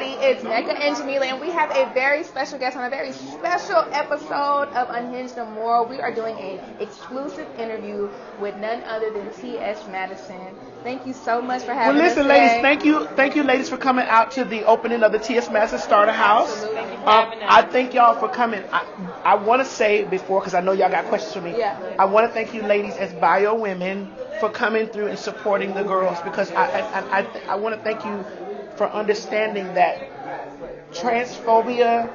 everybody. It's Mecca and Jamila, and we have a very special guest on a very special episode of Unhinged Immoral. We are doing an exclusive interview with none other than TS Madison. Thank you so much for having us today. Ladies, thank you, ladies, for coming out to the opening of the TS Madison Starter House. Absolutely. Thank you for having us. I thank y'all for coming. I want to say before, because I know y'all got questions for me. Yeah. I want to thank you, ladies, as bio women, for coming through and supporting the girls, because I want to thank you for understanding that transphobia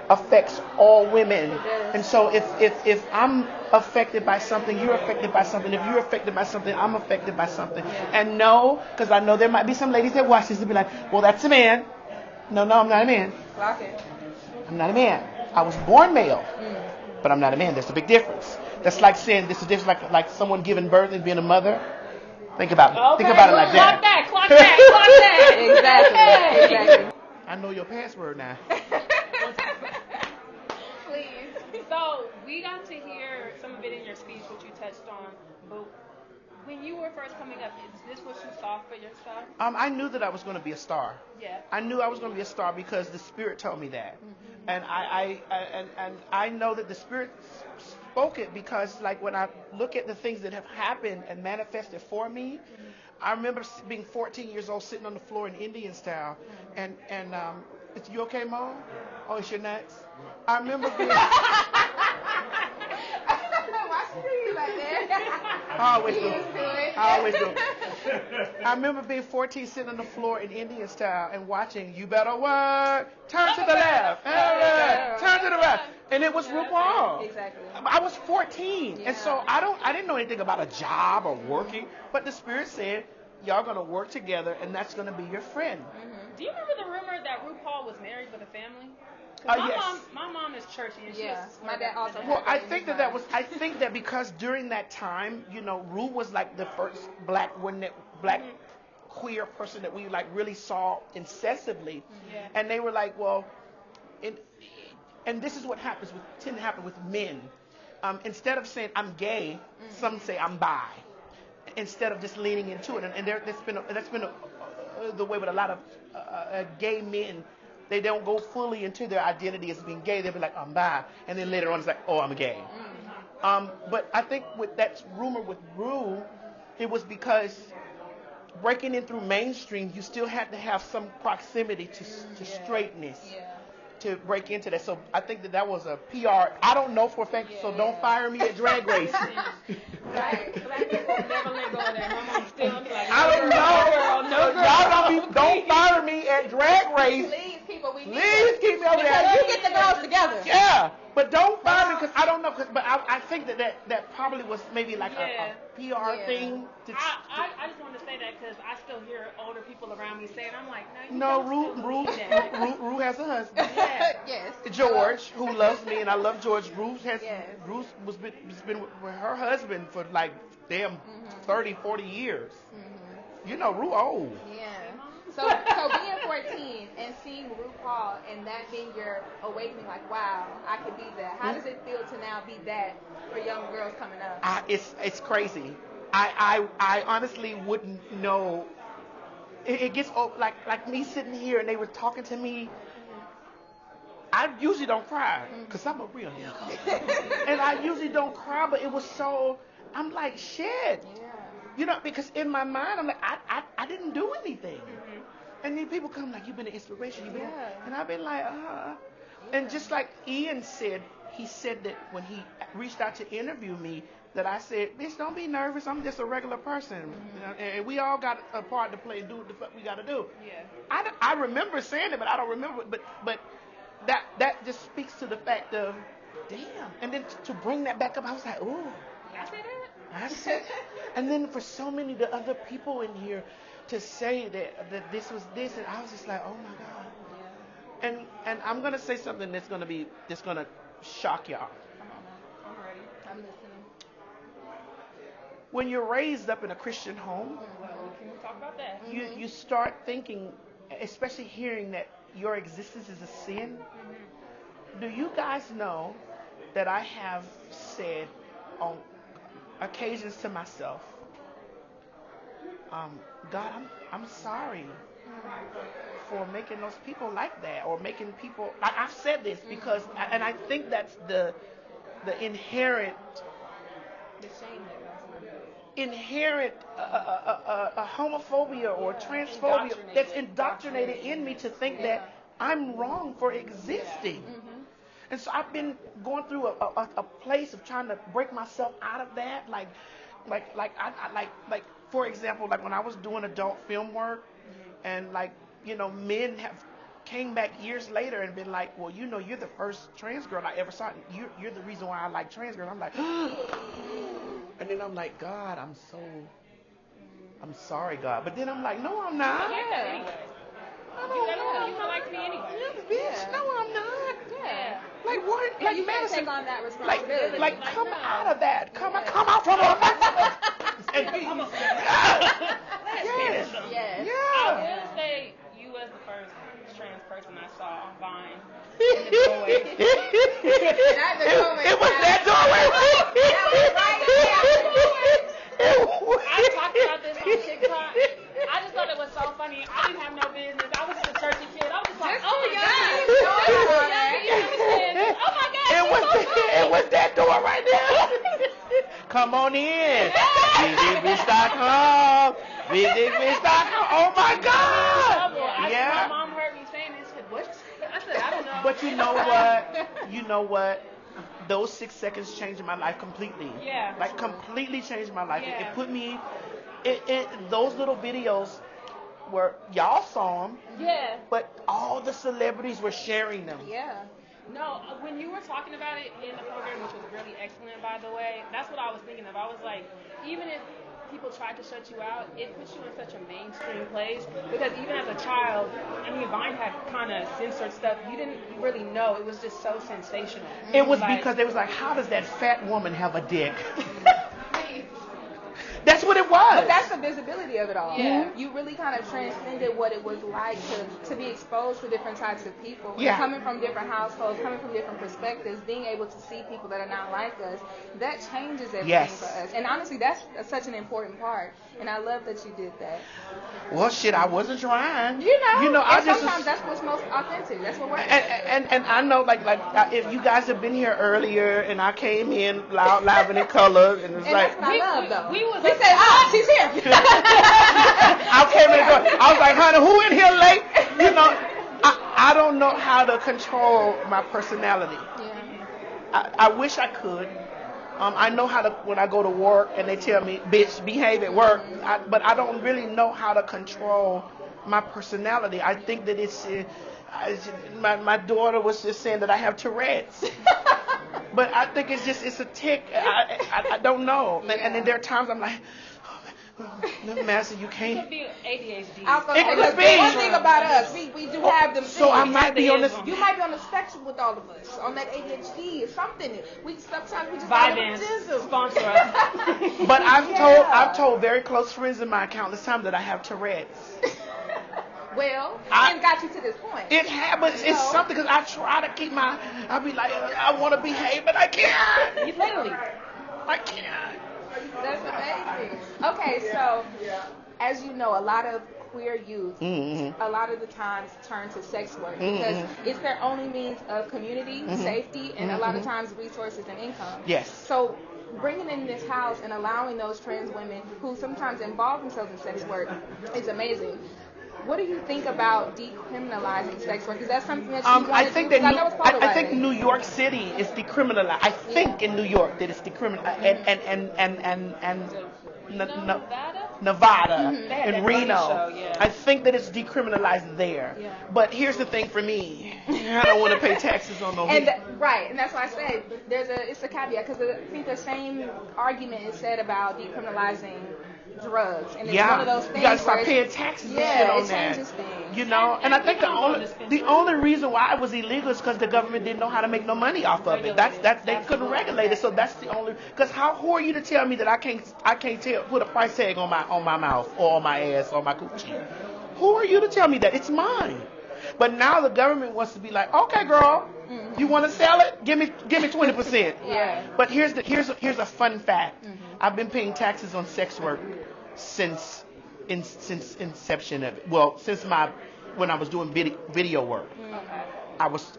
affects all women. And so if I'm affected by something, you're affected by something. If you're affected by something, I'm affected by something. And no, because I know there might be some ladies that watch this and be like, well, that's a man. No, I'm not a man. Lock it. I'm not a man. I was born male, but I'm not a man. There's a big difference. That's like saying this is different, like someone giving birth and being a mother. Think about it. Okay, Think about it like that. Clock that. Exactly. I know your password now. Please. So we got to hear some of it in your speech, which you touched on. But when you were first coming up, is this what you saw for yourself? I knew that I was going to be a star. Yeah. I knew I was going to be a star because the Spirit told me that, and I know that the Spirit spoke it because, like, when I look at the things that have happened and manifested for me, I remember being 14 years old, sitting on the floor in Indian style, and is you okay, Mom? Oh, it's your nuts. I remember being. Why should you like that? I always do. I always do. I remember being 14, sitting on the floor in Indian style and watching You Better Work, Turn to the Left, Turn to the Right. And it was RuPaul. Exactly. I was 14. And so I didn't know anything about a job or working, but the Spirit said, y'all going to work together and that's going to be your friend. Do you remember the rumor that RuPaul was married with a family? Yes. My mom is churchy, and my dad also. Well, I think that because during that time, Ru was like the first black queer person that we like really saw incessively, and they were like, well, and this is what tend to happen with men. Instead of saying I'm gay, some say I'm bi, instead of just leaning into it, and that's been the way with a lot of gay men. They don't go fully into their identity as being gay. They'll be like, I'm bi. And then later on, it's like, oh, I'm gay. But I think with that rumor with Ru, it was because breaking in through mainstream, you still had to have some proximity to straightness to break into that. So I think that was a PR. I don't know for a fact, so don't fire me at Drag Race. Right. Black people never let go of that. My mom's still like, I don't know. Y'all don't fire me at Drag Race. Please, people, we need Please keep me over there. you get the girls together. Yeah, but don't fire me because I don't know. But I think that probably was maybe like a PR thing. I just wanted to say that because I still hear older people around me saying, I'm like, no, Ru has a husband. Yes. George, who loves me, and I love George. Ru has been with her husband for like 30, 40 years. Ru old. Yeah. So being 14 and seeing RuPaul and that being your awakening, like, wow, I could be that. How does it feel to now be that for young girls coming up? It's crazy. I honestly wouldn't know. It gets like me sitting here and they were talking to me. I usually don't cry because I'm a real nigga. And I usually don't cry, but it was so, I'm like, shit. Yeah. Because in my mind, I'm like, I didn't do anything. And then people come like, you've been an inspiration. And I've been like, And just like Ian said, he said that when he reached out to interview me, that I said, bitch, don't be nervous. I'm just a regular person. And we all got a part to play and do what the fuck we got to do. Yeah. I remember saying it, but I don't remember it. But that just speaks to the fact of, damn. And then to bring that back up, I was like, ooh. I said that? And then for so many of the other people in here to say that this was this, and I was just like, oh my God. Yeah. And I'm gonna say something that's gonna shock y'all. I'm ready. I'm listening. When you're raised up in a Christian home, can we talk about that? You start thinking, especially hearing that your existence is a sin. Do you guys know that I have said on occasions to myself, God, I'm sorry for making those people like that, or making people, like I've said this because, and I think that's the inherent homophobia or transphobia that's indoctrinated in me to think that I'm wrong for existing. And so I've been going through a place of trying to break myself out of that. Like for example, like when I was doing adult film work, and like, you know, men have came back years later and been like, well, you know, you're the first trans girl I ever saw. You're the reason why I like trans girls. I'm like, and then I'm like, God, I'm sorry, God. But then I'm like, no, I'm not. Yeah. You don't like me anyway. Bitch, no, I'm not. Yeah. Like what? Like you can't Madison, take on that responsibility. like come out of that. Come out from a Yes. Yes. I will say you was the first trans person I saw on Vine. In the doorway. It was that doorway. I talked about this on TikTok. I just thought it was so funny. I didn't have no business. I was just a churchy kid. I was just like, oh my God. It was that door right there. Come on in. BigDickBitch.com. BigDickBitch.com. Oh my God. My mom heard me saying this. She said, what? I said, I don't know. But you know what? You know what? Those 6 seconds changed my life completely. Yeah. Like completely changed my life. Yeah. It put me. Those little videos were, y'all saw them. Yeah. But all the celebrities were sharing them. Yeah. No, when you were talking about it in the program, which was really excellent, by the way, that's what I was thinking of. I was like, even if people tried to shut you out, it puts you in such a mainstream place. Because even as a child, I mean, Vine had kind of censored stuff. You didn't really know. It was just so sensational. It was like, because they was like, how does that fat woman have a dick? That's what it was. But that's the visibility of it all. Yeah. You really kind of transcended what it was like to be exposed to different types of people. Yeah. Coming from different households, coming from different perspectives, being able to see people that are not like us, that changes everything for us. And honestly, that's such an important part. And I love that you did that. Well, shit, I wasn't trying. You know, I and just sometimes that's what's most authentic. That's what works. and I know, like if you guys have been here earlier, and I came in loud, and in color, and it's And like, that's what I love, though. We said, she's here. I came in the door. I was like, honey, who in here late? You know, I don't know how to control my personality. Yeah. I wish I could. I know how to, when I go to work and they tell me, bitch, behave at work, but I don't really know how to control my personality. I think that my daughter was just saying that I have Tourette's. But I think it's a tick. I don't know. Yeah. And then there are times I'm like, no, Master, you It can't. could be ADHD. It could be. One thing about us, we do have them. So I might be on this. You might be on the spectrum with all of us, on that ADHD or something. Sometimes we just Vyvanse, sponsor us. But I've told very close friends in my countless times that I have Tourette's. Well, it got you to this point. It had, but it's something, because I try to keep I'll be like, I want to behave, but I can't. You literally. I can't. That's amazing. Okay, so as you know, a lot of queer youth, a lot of the times turn to sex work because it's their only means of community, safety, and a lot of times resources and income. Yes. So bringing in this house and allowing those trans women who sometimes involve themselves in sex work is amazing. What do you think about decriminalizing sex work? Is that something that you want I to think do? that I think New York City is decriminalized. I think in New York that it's decriminalized, and Nevada and Reno. I think that it's decriminalized there. Yeah. But here's the thing for me: I don't want to pay taxes on no. And that's why I say it's a caveat, because I think the same argument is said about decriminalizing drugs, and it's one of those things. You gotta start paying taxes and shit on that. Changes things. You know, and I think the only reason why it was illegal is because the government didn't know how to make no money off of it. They couldn't regulate it, so that's the only. Because who are you to tell me that I can't put a price tag on my mouth or on my ass or my coochie? Who are you to tell me that it's mine? But now the government wants to be like, okay, girl, you want to sell it? Give me 20%. Yeah. But here's a fun fact. I've been paying taxes on sex work since inception of it. Well, since my when I was doing video work. Okay.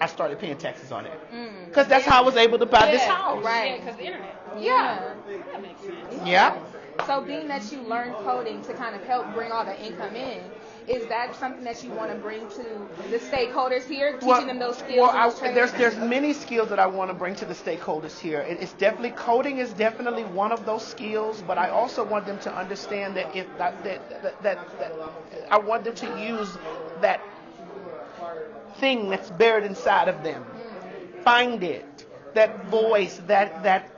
I started paying taxes on it because that's how I was able to buy this house. Right. Yeah, because the internet. Yeah. That makes sense. Yeah. So being that you learned coding to kind of help bring all the income in, is that something that you want to bring to the stakeholders here, teaching them those skills? And those there's many skills that I want to bring to the stakeholders here. It's definitely coding is definitely one of those skills, but I also want them to understand that that I want them to use that thing that's buried inside of them. Find it, that voice, that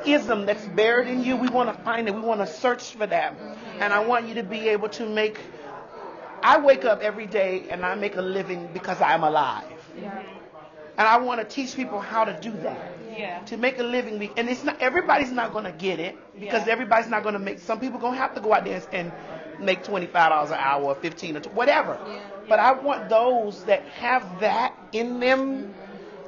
ism that's buried in you. We want to find it. We want to search for that. And I want you to be able to make. I wake up every day and I make a living because I'm alive. Yeah. And I want to teach people how to do that. Yeah. To make a living. And it's not everybody's not going to get it because everybody's not going to make. Some people going to have to go out there and make $25 an hour or 15 or whatever. Yeah. But I want those that have that in them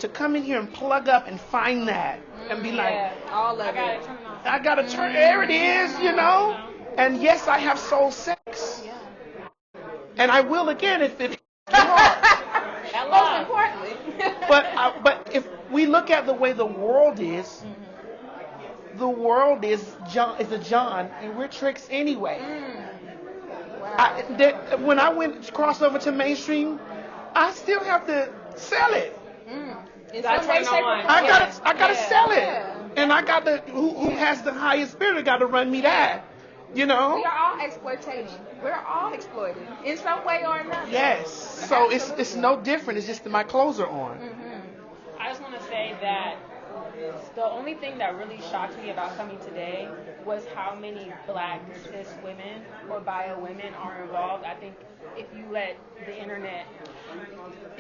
to come in here and plug up and find that and be like, all of I got it. to turn it on. I got to turn. There it is, you know. And yes, I have soul sex. Yeah. And I will again if it's hard. Most importantly. But if we look at the way the world is, the world is a John, and we're tricks anyway. Wow. When I went cross over to mainstream, I still have to sell it. In Gotta some way, turn it shape, or on. form. I gotta sell it, Yeah. and I got who has the highest spirit got to run me that. You know? We are all exploitating. We're all exploited in some way or another. Yes. So it's no different. It's just that my clothes are on. I just want to say that the only thing that really shocked me about coming today was how many black cis women or bio women are involved. I think if you let the internet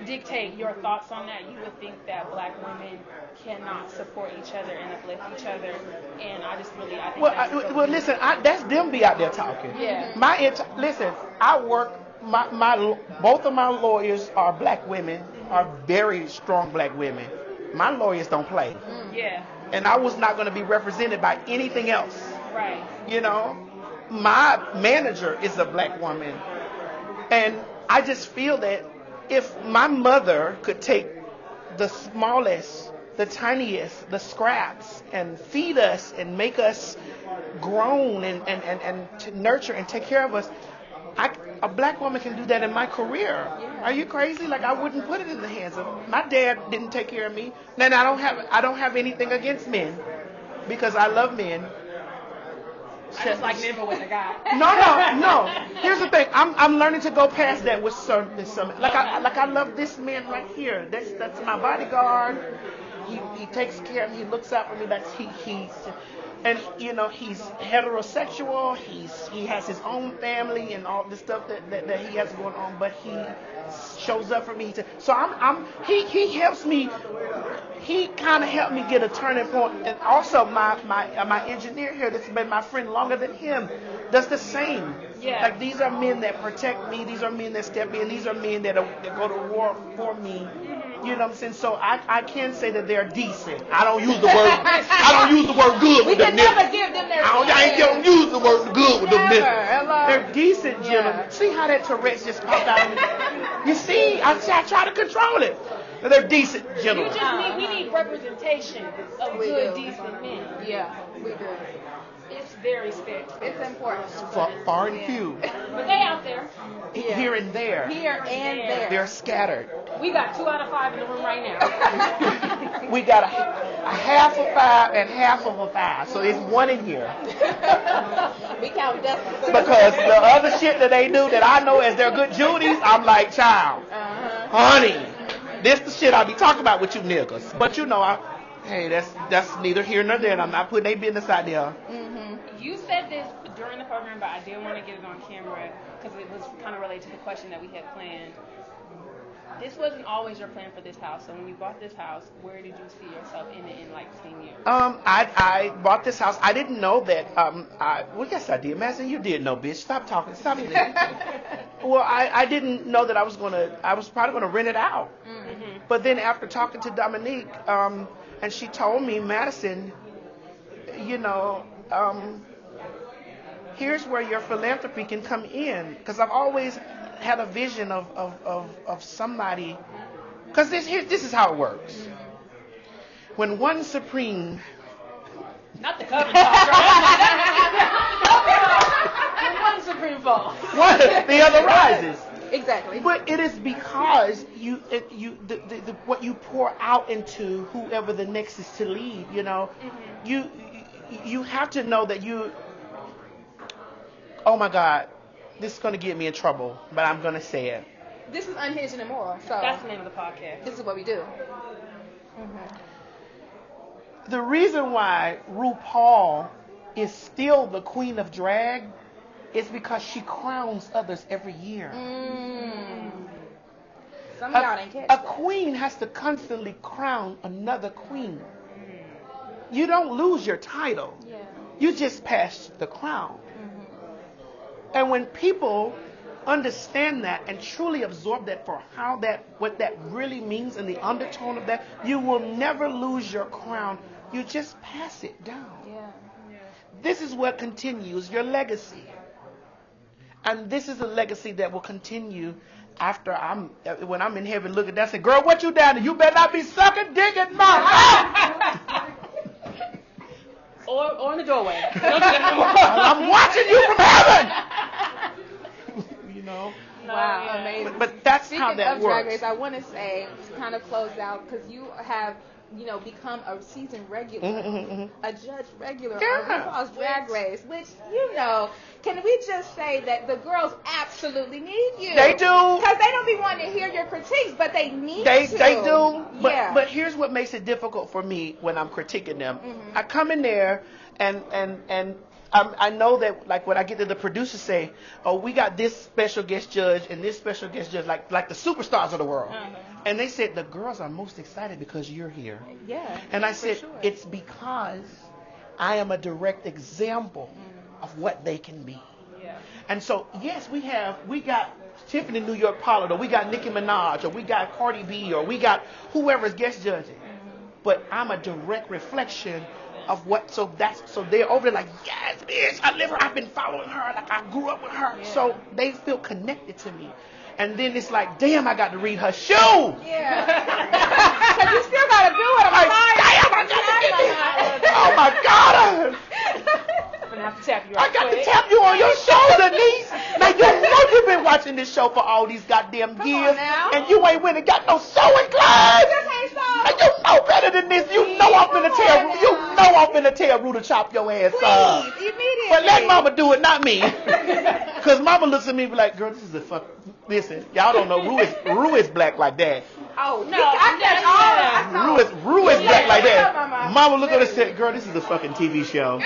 dictate your thoughts on that, you would think that black women cannot support each other and uplift each other. And I think Well, listen, that's them be out there talking. Yeah. Listen, I work. Both of my lawyers are black women, are very strong black women. My lawyers don't play. Yeah. And I was not going to be represented by anything else. Right. You know, my manager is a black woman, and I just feel that if my mother could take the smallest, the tiniest, the scraps, and feed us and make us grown and to nurture and take care of us, a black woman can do that in my career. Yeah. Are you crazy? Like, I wouldn't put it in the hands of my dad. Didn't take care of me. Now I don't have anything against men because I love men. I just like men, but with a guy. No. Here's the thing. I'm learning to go past that with some. Like I love this man right here. That's my bodyguard. He takes care of me. He looks out for me. He's and you know he's heterosexual. He has his own family and all the stuff that he has going on. But he shows up for me. So he helps me. He kind of helped me get a turning point. And also my engineer here that's been my friend longer than him does the same. Yeah. Like, these are men that protect me. These are men that step in. These are men that go to war for me. You know what I'm saying? So I can say that they're decent. I don't use the word good We with can them. never give them their I don't use the word good with them. Never. Hello. They're decent gentlemen. Yeah. See how that Tourette's just popped out of me? You see? I try to control it. They're decent gentlemen. We need representation of We good, do. decent men. Yeah, we do. It's very scarce. It's important. Far and few. But they out there. Yeah. Here and there. Here and there. They're scattered. We got 2 out of 5 in the room right now. We got a half of 5 and half of a 5. So there's 1 in here. We count dust. Because the other shit that they do that I know as their good Judies, I'm like, child, honey, this the shit I be talking about with you niggas. But you know, hey, that's neither here nor there. And I'm not putting their business out there. You said this during the program, but I didn't want to get it on camera because it was kind of related to the question that we had planned. This wasn't always your plan for this house. So when you bought this house, where did you see yourself in it in like 10 years? I bought this house. I didn't know that. Well, yes, I did. Madison, you did know, bitch. Stop talking. Stop it. Well, I didn't know that I was probably gonna rent it out. But then after talking to Dominique, and she told me, Madison, you know, here's where your philanthropy can come in. Because I've always, had a vision of somebody, because this is how it works. When one supreme, Not the cover When one supreme falls. the other rises. Exactly. But it is because what you pour out into whoever the next is to lead, you know, you have to know that oh my God, this is going to get me in trouble, but I'm going to say it. This is Unhinged and Immoral, so That's the name of the podcast. this is what we do. The reason why RuPaul is still the queen of drag is because she crowns others every year. Some of y'all didn't catch A that. queen has to constantly crown another queen. You don't lose your title. Yeah. You just pass the crown. And when people understand that and truly absorb that for what that really means in the undertone of that, you will never lose your crown. You just pass it down. Yeah. This is what continues your legacy. And this is a legacy that will continue after when I'm in heaven looking down and say, girl, what you down there? You better not be sucking dick in my mouth. Or in the doorway. I'm watching you from heaven. You know? Wow, yeah. amazing. But that's Speaking how that of works. Drag Race, I want to say, to kind of close out, because you have, become a seasoned regular, a judge regular on RuPaul's Drag Race, which, can we just say that the girls absolutely need you? They do. Because they don't be wanting to hear your critiques, but they need They to. do. Yeah. But here's what makes it difficult for me when I'm critiquing them. I come in there and I know that, like, when I get to the producers say, oh, we got this special guest judge and this special guest judge, like the superstars of the world. And they said, the girls are most excited because you're here. Yeah. And I said, sure. it's because I am a direct example of what they can be. Yeah. And so, yes, we got Tiffany New York Pollard, or we got Nicki Minaj, or we got Cardi B, or we got whoever's guest judging. But I'm a direct reflection of what, so they're over there like, yes, bitch, I've been following her, like I grew up with her. Yeah. So they feel connected to me. And then it's like, damn, I got to read her shoe. Yeah. Because you still got to do it. I'm Like, sorry. damn, I got to get this. Oh my God. I'm gonna have to tap you I right got to quick. tap you on your shoulder, niece. Now, you know you've been watching this show for all these goddamn Come on years. now. And you ain't went and got no sewing class. And you know better than this. You know I'm finna tell Rue to chop your ass up. Please, immediately. But let mama do it, not me. Because mama looks at me and be like, girl, this is a fuck. Listen, y'all don't know Rue is black like that. Oh, No, I said all. Rue is black like that. Mama. Mama looked at her and said, girl, this is a fucking TV show.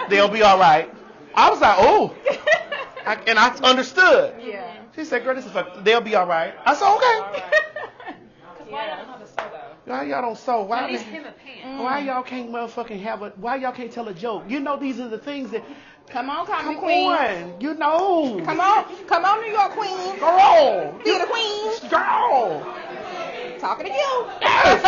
They'll be all right. I was like, oh. And I understood. Yeah. She said, girl, this is fucking, they'll be all right. I said, okay. Why y'all don't have a sew though? Why y'all don't sew? At least him a pants. Why y'all can't motherfucking why y'all can't tell a joke? You know, these are the things that, Come on, come queen. on, you know. Come on, New York queen. Girl. Theater queen. Girl. Talking to you. Yes.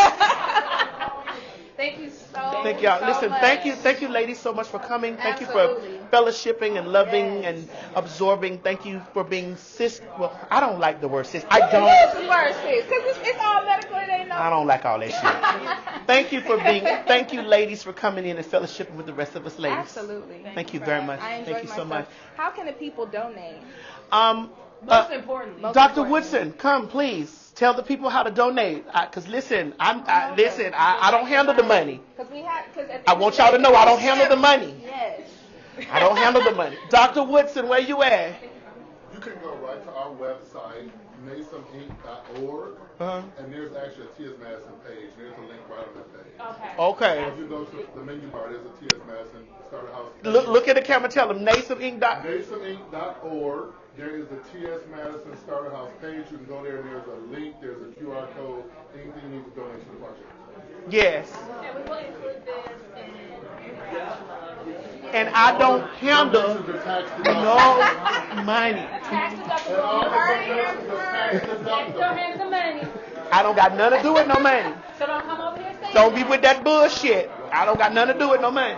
Thank you so Thank y'all. so Listen, much. thank you ladies so much for coming. Thank you Absolutely. for fellowshipping and loving Yes. and absorbing. Thank you for being sis. Well, I don't like the word sis. I Use don't. the word sis, because it's all medical. It ain't no. I don't like all that shit. Thank you ladies for coming in and fellowshipping with the rest of us ladies. Absolutely. Thank you very much. I enjoyed Thank you so myself. much. How can the people donate? Most importantly. Dr. Woodson, come please. Tell the people how to donate. Because listen, I don't handle the money. Because we have. I want y'all to know I don't handle the money. Yes. I don't handle the money. Dr. Woodson, where you at? You can go right to our website, NAESM.org, and there's actually a TS Madison page. There's a link right on that page. Okay. Okay. If you go to the menu bar, there's a TS Madison Starter House page. Look at the camera. Tell them NAESM Inc. NAESMinc.org. There is the TS Madison Starter House page. You can go there and there's a link, there's a QR code, anything you need to donate to the project. Yes. And we will include this And I don't handle The tax no money. tax And deductible. all the tax Tax still deductible. has the money. I don't got nothing to do with no money. So don't come over here saying Don't be with that bullshit. I don't got nothing to do with no money.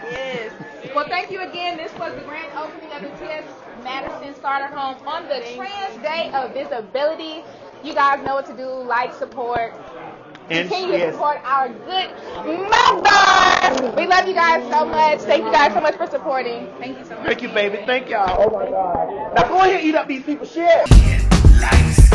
Yes. Well, thank you again. This was the grand opening of the TS Madison Starter Home on the Trans Day of Visibility. You guys know what to do. Like, support. Continue to support our good mothers. We love you guys so much. Thank you guys so much for supporting. Thank you so much. Thank you, baby. Thank y'all. Oh my God. Now go ahead and eat up these people. Share. Lights.